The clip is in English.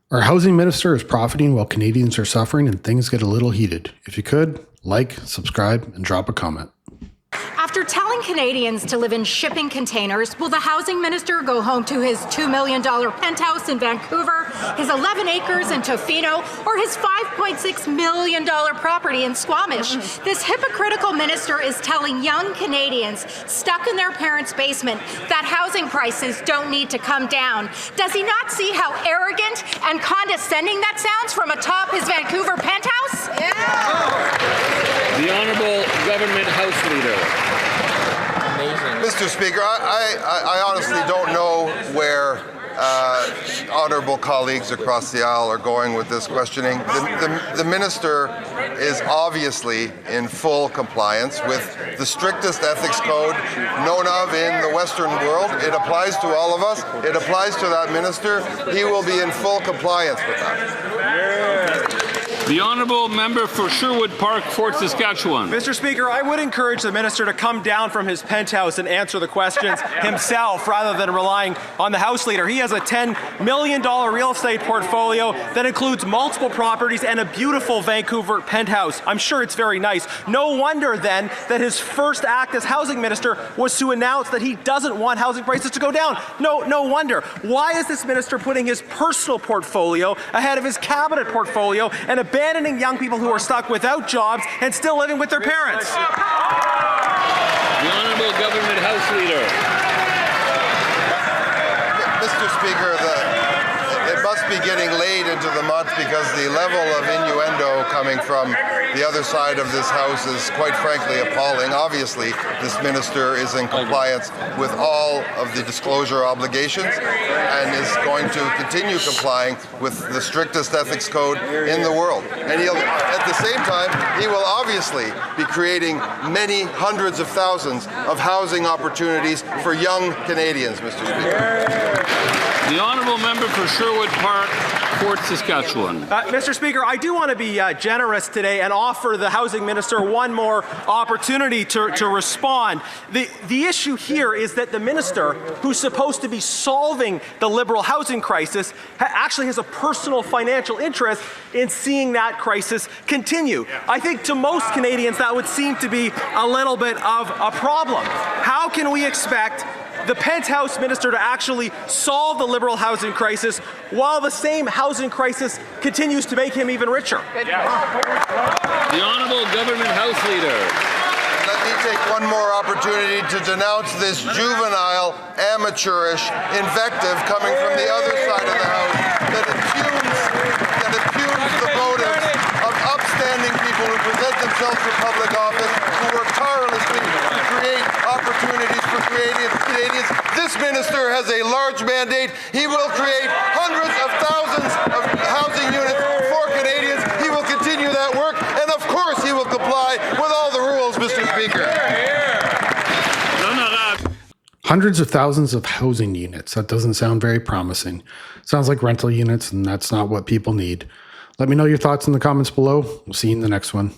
Our housing minister is profiting while Canadians are suffering and things get a little heated. If you could, like, subscribe, and drop a comment. After telling Canadians to live in shipping containers, will the housing minister go home to his $2 million penthouse in Vancouver, his 11 acres in Tofino, or his $5.6 million property in Squamish? This hypocritical minister is telling young Canadians stuck in their parents' basement that housing prices don't need to come down. Does he not see how arrogant and condescending that sounds from atop his Vancouver penthouse? Yeah. The Honourable Government House Leader. Mr. Speaker, I honestly don't know where honourable colleagues across the aisle are going with this questioning. The minister is obviously in full compliance with the strictest ethics code known of in the Western world. It applies to all of us. It applies to that minister. He will be in full compliance with that. The Honourable Member for Sherwood Park, Fort Saskatchewan. Mr. Speaker, I would encourage the minister to come down from his penthouse and answer the questions himself rather than relying on the House Leader. He has a $10 million real estate portfolio that includes multiple properties and a beautiful Vancouver penthouse. I'm sure it's very nice. No wonder then that his first act as housing minister was to announce that he doesn't want housing prices to go down. No wonder. Why is this minister putting his personal portfolio ahead of his cabinet portfolio and abandoning young people who are stuck without jobs and still living with their parents? The Honourable Government House Leader. Mr. Speaker, it must be getting late into the month because the level of innuendo coming from the other side of this House is quite frankly appalling. Obviously, this minister is in compliance with all of the disclosure obligations and is going to continue complying with the strictest ethics code in the world. And at the same time, he will obviously be creating many hundreds of thousands of housing opportunities for young Canadians, Mr. Speaker. The Honourable Member for Sherwood Park, Fort Saskatchewan. Mr. Speaker, I do want to be generous today and offer the housing minister one more opportunity to respond. The issue here is that the minister, who's supposed to be solving the Liberal housing crisis, actually has a personal financial interest in seeing that crisis continue. I think to most Canadians that would seem to be a little bit of a problem. How can we expect the penthouse minister to actually solve the Liberal housing crisis while the same housing crisis continues to make him even richer? The Honourable Government House Leader. Let me take one more opportunity to denounce this juvenile, amateurish invective coming from the other side of the House that impugns the motives of upstanding people who present themselves for public office, who work tirelessly to create opportunities for Canadians. This minister has a large mandate. He will create hundreds of thousands of housing units for Canadians. He will continue that work, and of course he will comply with all the rules, Mr. Speaker. Hundreds of thousands of housing units. That doesn't sound very promising. Sounds like rental units, and that's not what people need. Let me know your thoughts in the comments below. We'll see you in the next one.